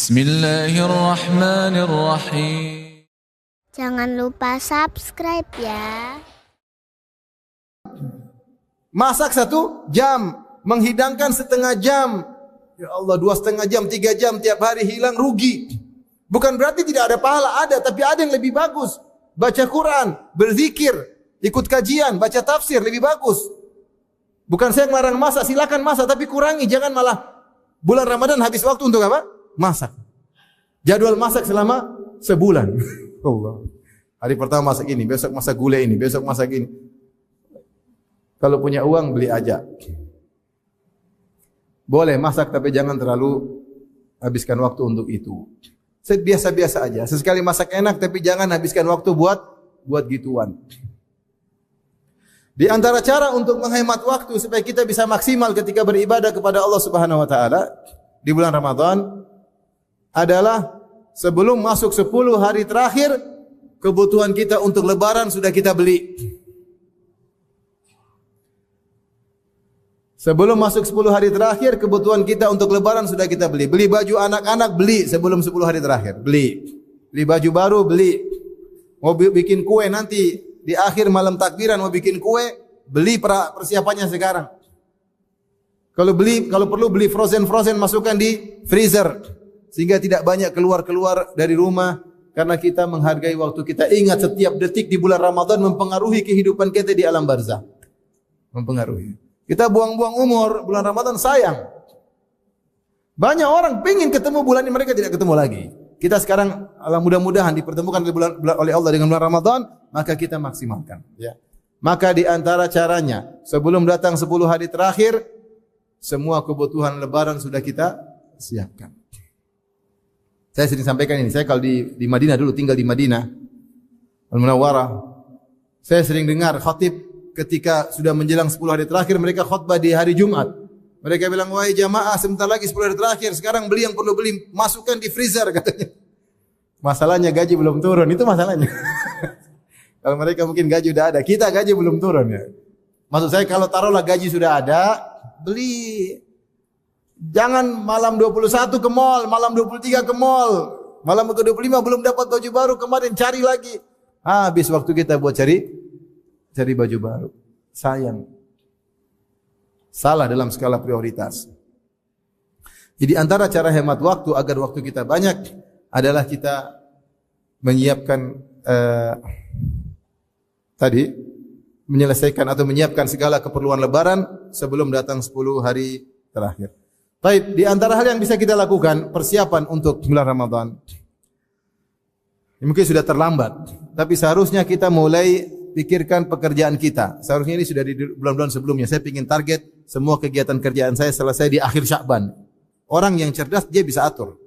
Bismillahirrahmanirrahim. Jangan lupa subscribe ya. Masak 1 jam, menghidangkan setengah jam. Ya Allah, 2,5 jam, 3 jam tiap hari hilang, rugi. Bukan berarti tidak ada pahala, ada, tapi ada yang lebih bagus. Baca Quran, berzikir, ikut kajian, baca tafsir, lebih bagus. Bukan saya melarang masak, silakan masak, tapi kurangi, jangan malah bulan Ramadan habis waktu untuk apa? Masak. Jadwal masak selama sebulan. Allah. Hari pertama masak ini, besok masak gulai ini, besok masak ini. Kalau punya uang beli aja. Boleh masak tapi jangan terlalu habiskan waktu untuk itu. Biasa-biasa aja. Sesekali masak enak tapi jangan habiskan waktu buat gituan. Di antara cara untuk menghemat waktu supaya kita bisa maksimal ketika beribadah kepada Allah Subhanahu wa taala di bulan Ramadan adalah sebelum masuk 10 hari terakhir, kebutuhan kita untuk lebaran sudah kita beli. Sebelum masuk 10 hari terakhir, kebutuhan kita untuk lebaran sudah kita beli. Beli baju anak-anak, beli sebelum 10 hari terakhir. Beli. Beli baju baru, beli. Mau bikin kue nanti, di akhir malam takbiran mau bikin kue, beli persiapannya sekarang. Kalau perlu beli frozen masukkan di freezer. Sehingga tidak banyak keluar dari rumah. Karena kita menghargai waktu kita. Ingat setiap detik di bulan Ramadan mempengaruhi kehidupan kita di alam barzah. Mempengaruhi. Kita buang-buang umur, bulan Ramadan sayang. Banyak orang pengen ketemu bulan ini, mereka tidak ketemu lagi. Kita sekarang mudah-mudahan dipertemukan oleh Allah dengan bulan Ramadan, maka kita maksimalkan. Ya. Maka di antara caranya, sebelum datang 10 hari terakhir, semua kebutuhan lebaran sudah kita siapkan. Saya sering sampaikan ini, saya kalau di Madinah dulu, tinggal di Madinah, Al-Munawwarah, saya sering dengar khatib ketika sudah menjelang 10 hari terakhir, mereka khutbah di hari Jumat. Mereka bilang, wahai jamaah, sebentar lagi 10 hari terakhir, sekarang beli yang perlu beli, masukkan di freezer, katanya. Masalahnya gaji belum turun, itu masalahnya. Kalau mereka mungkin gaji sudah ada, kita gaji belum turun ya. Maksud saya kalau taruhlah gaji sudah ada, beli. Jangan malam 21 ke mall, malam 23 ke mall, malam ke-25 belum dapat baju baru, kemarin cari lagi. Habis waktu kita buat cari baju baru. Sayang. Salah dalam skala prioritas. Jadi antara cara hemat waktu agar waktu kita banyak adalah kita menyiapkan menyelesaikan atau menyiapkan segala keperluan lebaran sebelum datang 10 hari terakhir. Baik, di antara hal yang bisa kita lakukan persiapan untuk bulan Ramadan. Ini mungkin sudah terlambat, tapi seharusnya kita mulai pikirkan pekerjaan kita. Seharusnya ini sudah di bulan-bulan sebelumnya. Saya ingin target semua kegiatan kerjaan saya selesai di akhir Sya'ban. Orang yang cerdas dia bisa atur.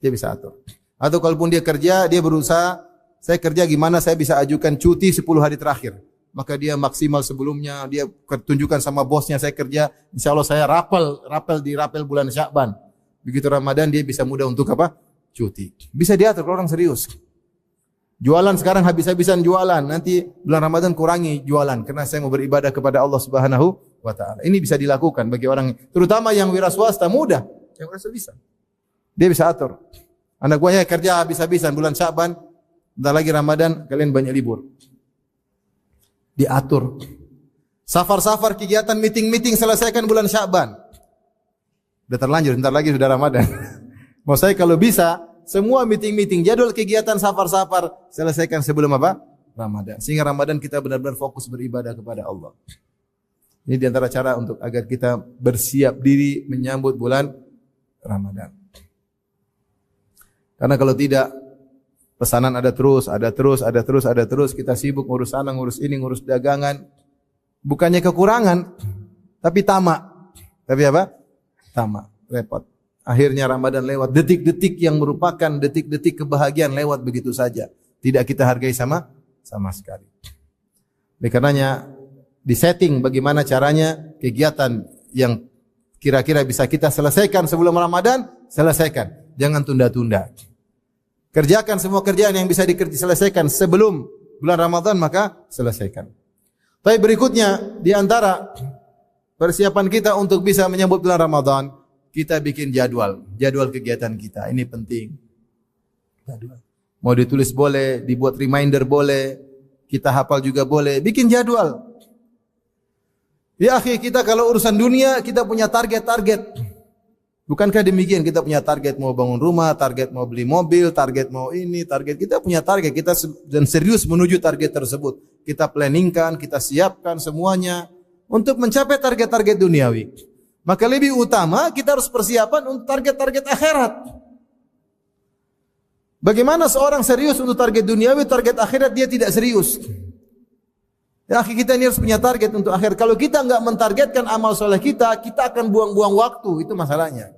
Dia bisa atur. Atau kalaupun dia kerja, dia berusaha, saya kerja gimana saya bisa ajukan cuti 10 hari terakhir. Maka dia maksimal sebelumnya, dia tunjukkan sama bosnya saya kerja, insya Allah saya rapel bulan Sya'ban. Begitu Ramadan dia bisa mudah untuk apa? Cuti. Bisa diatur kalau orang serius. Jualan sekarang habis-habisan jualan, nanti bulan Ramadan kurangi jualan karena saya mau beribadah kepada Allah Subhanahu wa taala. Ini bisa dilakukan bagi orang terutama yang wira swasta mudah, yang merasa bisa. Dia bisa atur. Anak buahnya kerja habis-habisan bulan Sya'ban, bentar lagi Ramadan kalian banyak libur. Diatur. Safar-safar kegiatan meeting-meeting selesaikan bulan Sya'ban. Sudah terlanjur, bentar lagi sudah Ramadan. Mau saya kalau bisa semua meeting-meeting, jadwal kegiatan safar-safar selesaikan sebelum apa? Ramadan. Sehingga Ramadan kita benar-benar fokus beribadah kepada Allah. Ini di antara cara untuk agar kita bersiap diri menyambut bulan Ramadan. Karena kalau tidak, pesanan ada terus, kita sibuk ngurus sana, ngurus ini, ngurus dagangan. Bukannya kekurangan, tapi tamak. Tapi apa? Tamak, repot. Akhirnya Ramadan lewat, detik-detik yang merupakan detik-detik kebahagiaan lewat begitu saja. Tidak kita hargai sama sekali. Oleh karenanya, disetting bagaimana caranya kegiatan yang kira-kira bisa kita selesaikan sebelum Ramadan, selesaikan. Jangan tunda-tunda. Kerjakan semua kerjaan yang bisa diselesaikan sebelum bulan Ramadan, maka selesaikan. Tapi berikutnya, di antara persiapan kita untuk bisa menyambut bulan Ramadan, kita bikin jadwal kegiatan kita. Ini penting. Jadwal. Mau ditulis boleh, dibuat reminder boleh, kita hafal juga boleh, bikin jadwal. Ya akhi, kita kalau urusan dunia, kita punya target-target. Bukankah demikian, kita punya target mau bangun rumah, target mau beli mobil, target mau ini, target kita punya target, kita dan serius menuju target tersebut. Kita planningkan, kita siapkan semuanya untuk mencapai target-target duniawi. Maka lebih utama kita harus persiapan untuk target-target akhirat. Bagaimana seorang serius untuk target duniawi, target akhirat dia tidak serius? Ya, kita ini harus punya target untuk akhir. Kalau kita enggak mentargetkan amal soleh kita akan buang-buang waktu. Itu masalahnya.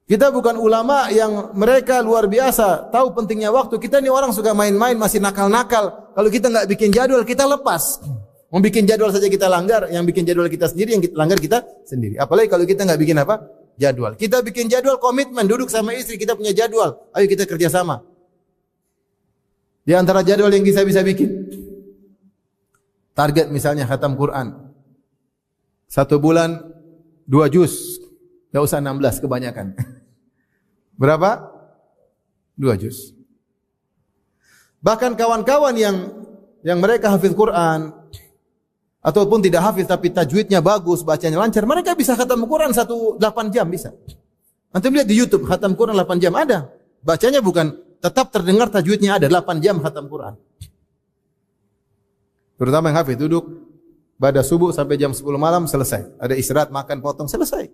Kita bukan ulama yang mereka luar biasa, tahu pentingnya waktu. Kita ini orang suka main-main, masih nakal-nakal. Kalau kita enggak bikin jadwal, kita lepas. Mau bikin jadwal saja kita langgar, yang bikin jadwal kita sendiri, yang kita langgar kita sendiri. Apalagi kalau kita enggak bikin apa? Jadwal. Kita bikin jadwal, komitmen, duduk sama istri, kita punya jadwal. Ayo kita kerjasama. Di antara jadwal yang kita bisa bikin, target misalnya khatam Quran. 1 bulan 2 juz. Enggak usah 16 kebanyakan. Berapa? 2 juz. Bahkan kawan-kawan yang mereka hafiz Quran ataupun tidak hafiz tapi tajwidnya bagus, bacanya lancar, mereka bisa khatam Quran 8 jam bisa. Antum lihat di YouTube khatam Quran 8 jam ada. Bacanya bukan tetap terdengar tajwidnya ada 8 jam khatam Quran. Terutama yang hafiz duduk pada subuh sampai jam 10 malam selesai. Ada istirahat, makan, potong, selesai.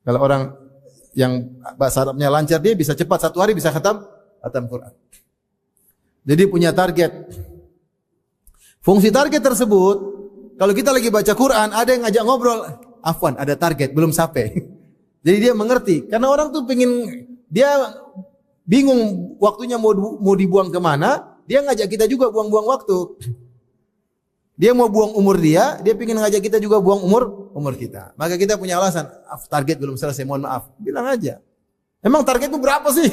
Kalau orang yang bahasa Arabnya lancar dia bisa cepat 1 hari bisa khatam Quran. Jadi punya target. Fungsi target tersebut, kalau kita lagi baca Quran, ada yang ngajak ngobrol, afwan, ada target, belum sampai. Jadi dia mengerti. Karena orang tuh dia bingung waktunya mau dibuang kemana, dia ngajak kita juga buang-buang waktu. Dia mau buang umur dia pengen ngajak kita juga buang umur kita. Maka kita punya alasan, target belum selesai, mohon maaf. Bilang aja. Emang target itu berapa sih?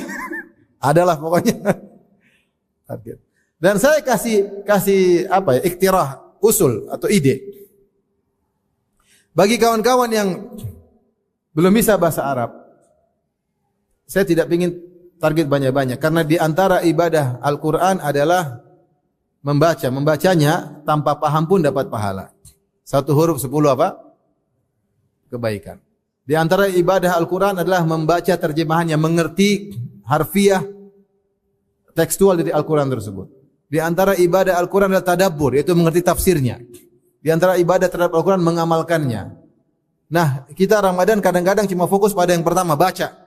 Adalah pokoknya. Target. Dan saya kasih apa ya, iktirah, usul atau ide. Bagi kawan-kawan yang belum bisa bahasa Arab, saya tidak ingin target banyak-banyak karena di antara ibadah Al-Qur'an adalah membacanya tanpa paham pun dapat pahala. 1 huruf 10 apa? Kebaikan. Di antara ibadah Al-Qur'an adalah membaca terjemahannya, mengerti harfiah tekstual dari Al-Qur'an tersebut. Di antara ibadah Al-Qur'an adalah tadabbur, yaitu mengerti tafsirnya. Di antara ibadah terhadap Al-Qur'an mengamalkannya. Nah, kita Ramadan kadang-kadang cuma fokus pada yang pertama, baca.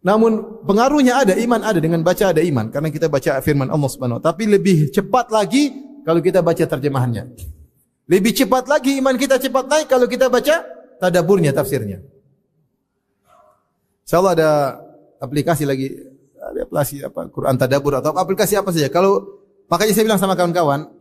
Namun pengaruhnya ada, iman ada, dengan baca ada iman karena kita baca firman Allah Subhanahu wa taala. Tapi lebih cepat lagi kalau kita baca terjemahannya. Lebih cepat lagi iman kita cepat naik kalau kita baca tadabburnya, tafsirnya. Insyaallah ada aplikasi lagi, ada aplikasi apa Quran tadabbur atau aplikasi apa saja. Kalau makanya saya bilang sama kawan-kawan,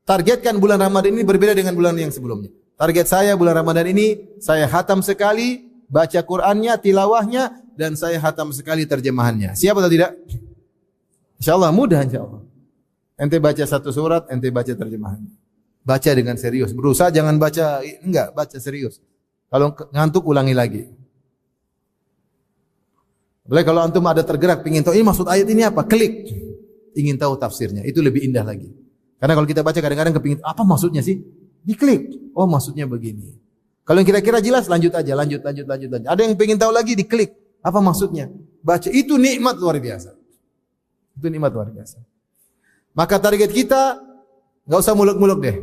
targetkan bulan Ramadan ini berbeda dengan bulan yang sebelumnya. Target saya bulan Ramadan ini saya khatam sekali, baca Qur'annya, tilawahnya, dan saya khatam sekali terjemahannya. Siap atau tidak? Insyaallah mudah insyaallah. Ente baca 1 surat, ente baca terjemahannya. Baca dengan serius. Berusaha jangan baca baca serius. Kalau ngantuk ulangi lagi. Boleh kalau antum ada tergerak pengin tahu ini maksud ayat ini apa? Klik. Ingin tahu tafsirnya. Itu lebih indah lagi. Karena kalau kita baca kadang-kadang kepingin apa maksudnya sih? Diklik. Oh, maksudnya begini. Kalau yang kira-kira jelas lanjut aja, lanjut. Ada yang pengen tahu lagi diklik. Apa maksudnya? Baca, itu nikmat luar biasa. Itu nikmat luar biasa. Maka target kita enggak usah muluk-muluk deh.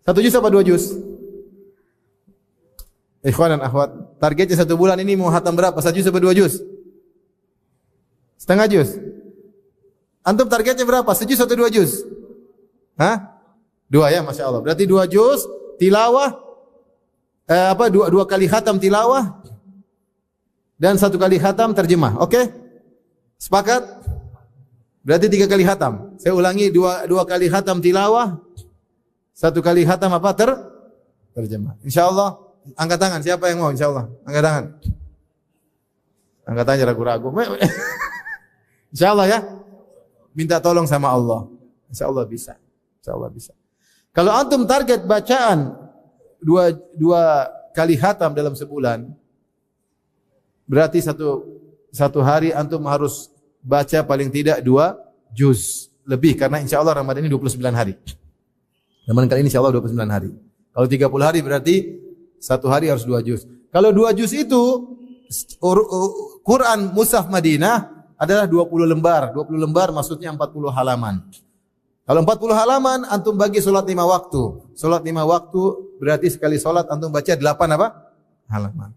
1 juz apa 2 juz? Ikhwan dan akhwat, targetnya 1 bulan ini mau khatam berapa? 1 juz apa 2 juz? Setengah juz. Antum targetnya berapa? 1 juz atau 2 juz? Hah? 2 ya, Masya Allah. Berarti 2 juz tilawah, 2 kali khatam tilawah, dan 1 kali khatam terjemah. Oke? Sepakat? Berarti 3 kali khatam. Saya ulangi, 2 kali khatam tilawah, 1 kali khatam apa? Terjemah. InsyaAllah, angkat tangan. Siapa yang mau? InsyaAllah. Angkat tangan. Angkat tangan ragu-ragu. InsyaAllah ya. Minta tolong sama Allah. InsyaAllah bisa. InsyaAllah bisa. Kalau antum target bacaan dua kali khatam dalam sebulan, berarti satu hari antum harus baca paling tidak 2 juz lebih, karena insya Allah Ramadan ini 29 hari. Ramadan kali ini insya Allah 29 hari. Kalau 30 hari berarti satu hari harus 2 juz. Kalau 2 juz itu Quran Mushaf Madinah adalah 20 lembar. 20 lembar maksudnya 40 halaman. Kalau 40 halaman antum bagi salat 5 waktu. Salat 5 waktu berarti sekali salat antum baca 8 apa? Halaman.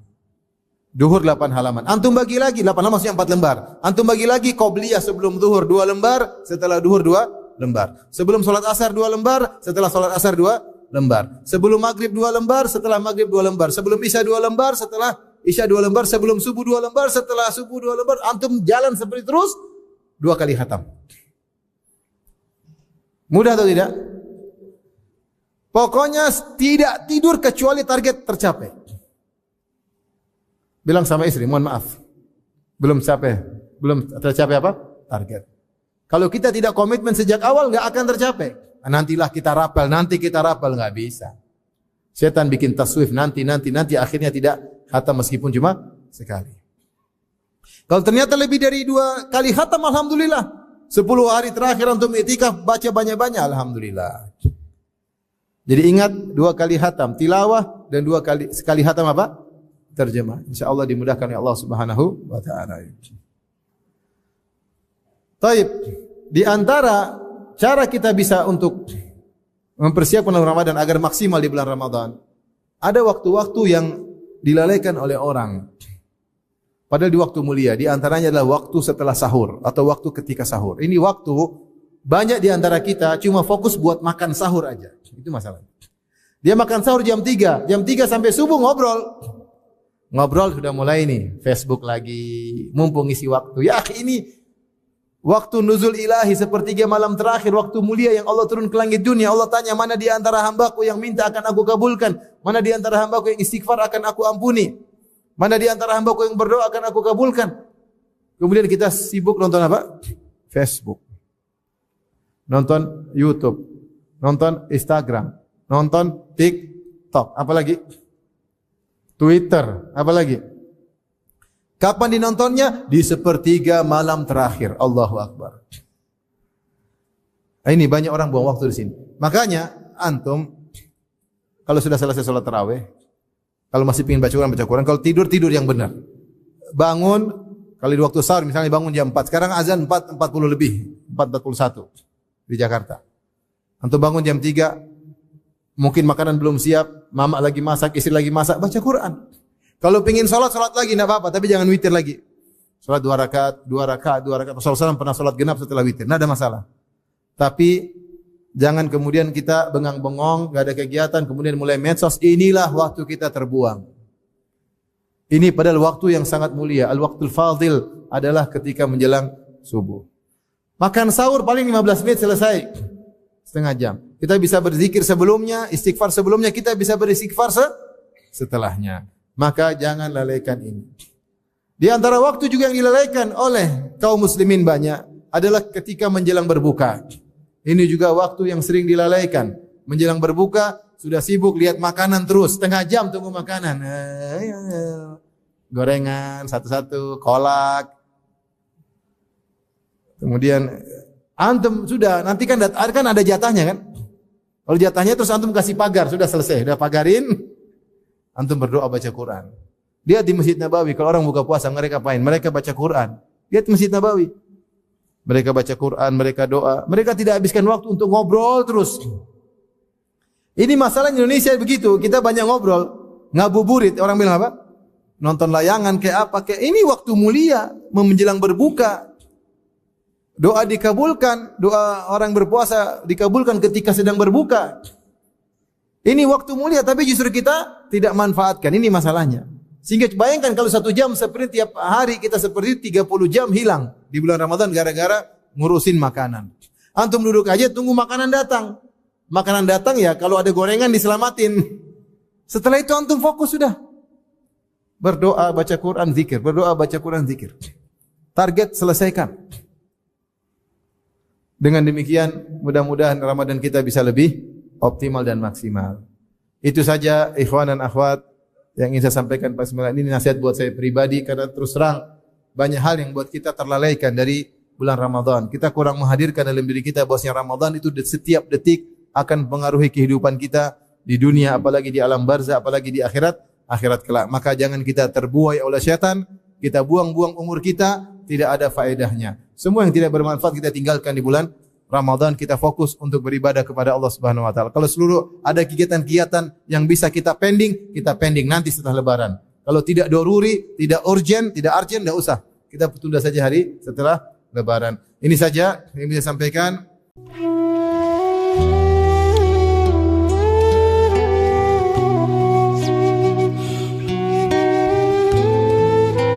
Duhur 8 halaman. Antum bagi lagi 8 halaman maksudnya 4 lembar. Antum bagi lagi qobliyah sebelum duhur 2 lembar, setelah duhur 2 lembar. Sebelum salat asar 2 lembar, setelah salat asar 2 lembar. Sebelum maghrib 2 lembar, setelah maghrib 2 lembar. Sebelum isya 2 lembar, setelah isya 2 lembar. Sebelum subuh 2 lembar, setelah subuh 2 lembar. Antum jalan seperti terus 2 kali khatam. Mudah atau tidak? Pokoknya tidak tidur kecuali target tercapai. Bilang sama istri, mohon maaf, belum tercapai apa? Target. Kalau kita tidak komitmen sejak awal, nggak akan tercapai. Nantilah kita rapal, nanti kita rapal, nggak bisa. Setan bikin taswif, nanti, akhirnya tidak khatam meskipun cuma sekali. Kalau ternyata lebih dari 2 kali khatam, alhamdulillah. 10 hari terakhir untuk i'tikaf baca banyak-banyak, alhamdulillah. Jadi ingat 2 kali khatam tilawah dan sekali khatam apa? Terjemah. Insyaallah dimudahkan oleh Allah Subhanahu wa taala. Taib. Di antara cara kita bisa untuk mempersiapkan bulan Ramadan agar maksimal di bulan Ramadan, ada waktu-waktu yang dilalaikan oleh orang. Padahal di waktu mulia, di antaranya adalah waktu setelah sahur atau waktu ketika sahur. Ini waktu banyak di antara kita cuma fokus buat makan sahur aja. Itu masalahnya. Dia makan sahur jam 3 sampai subuh ngobrol. Ngobrol sudah mulai nih, Facebook lagi, mumpung isi waktu. Ya ini waktu nuzul ilahi, sepertiga malam terakhir, waktu mulia yang Allah turun ke langit dunia. Allah tanya, mana di antara hambaku yang minta akan aku kabulkan? Mana di antara hambaku yang istighfar akan aku ampuni? Mana di antara hambaku yang berdoa akan aku kabulkan? Kemudian kita sibuk nonton apa? Facebook. Nonton YouTube. Nonton Instagram. Nonton TikTok. Apalagi? Twitter. Apalagi? Kapan dinontonnya? Di sepertiga malam terakhir. Allahu Akbar. Ini banyak orang buang waktu di sini. Makanya antum kalau sudah selesai sholat tarawih, kalau masih ingin baca Quran, kalau tidur yang benar. Bangun kalau di waktu sahur misalnya bangun jam 4, sekarang azan 4.40 lebih, 4.41 di Jakarta. Antum bangun jam 3, mungkin makanan belum siap, mama lagi masak, istri lagi masak, baca Quran. Kalau pengin salat lagi enggak apa-apa, tapi jangan witir lagi. Salat 2 rakaat. Rasulullah SAW pernah salat genap setelah witir, enggak ada masalah. Tapi jangan kemudian kita bengang-bengong, enggak ada kegiatan, kemudian mulai medsos. Inilah waktu kita terbuang. Ini padahal waktu yang sangat mulia. Al-waqtul fadil adalah ketika menjelang subuh. Makan sahur paling 15 menit selesai. Setengah jam. Kita bisa berzikir sebelumnya, istighfar sebelumnya, kita bisa beristighfar setelahnya. Maka jangan lalaikan ini. Di antara waktu juga yang dilalaikan oleh kaum muslimin banyak adalah ketika menjelang berbuka. Ini juga waktu yang sering dilalaikan. Menjelang berbuka sudah sibuk lihat makanan terus, setengah jam tunggu makanan. Gorengan satu-satu, kolak. Kemudian antum sudah nanti kan ada jatahnya kan? Kalau jatahnya terus antum kasih pagar, sudah selesai, sudah pagarin. Antum berdoa baca Quran. Lihat di Masjid Nabawi, kalau orang buka puasa mereka apain? Mereka baca Quran. Lihat Masjid Nabawi. Mereka baca Quran, mereka doa. Mereka tidak habiskan waktu untuk ngobrol terus. Ini masalah Indonesia begitu. Kita banyak ngobrol, ngabuburit. Orang bilang apa? Nonton layangan kayak apa? Kayak ini waktu mulia menjelang berbuka. Doa dikabulkan, doa orang berpuasa dikabulkan ketika sedang berbuka. Ini waktu mulia, tapi justru kita tidak manfaatkan. Ini masalahnya. Sehingga bayangkan kalau 1 jam seperti tiap hari kita seperti 30 jam hilang di bulan Ramadan gara-gara ngurusin makanan. Antum duduk aja tunggu makanan datang. Makanan datang ya kalau ada gorengan diselamatin. Setelah itu antum fokus sudah. Berdoa, baca Quran, zikir. Berdoa, baca Quran, zikir. Target selesaikan. Dengan demikian mudah-mudahan Ramadan kita bisa lebih optimal dan maksimal. Itu saja ikhwan dan akhwat yang ingin saya sampaikan pas malam ini, nasihat buat saya pribadi, karena terus terang banyak hal yang buat kita terlalaikan dari bulan Ramadan. Kita kurang menghadirkan dalam diri kita bahwasanya Ramadan itu setiap detik akan mempengaruhi kehidupan kita di dunia, apalagi di alam barzah, apalagi di akhirat kelak. Maka jangan kita terbuai oleh syaitan, kita buang-buang umur kita, tidak ada faedahnya. Semua yang tidak bermanfaat kita tinggalkan di bulan Ramadan, kita fokus untuk beribadah kepada Allah Subhanahu wa taala. Kalau seluruh ada kegiatan-kegiatan yang bisa kita pending nanti setelah lebaran. Kalau tidak doruri, tidak urgent, tidak urgent, tidak usah. Kita tunda saja hari setelah lebaran. Ini saja yang bisa saya sampaikan.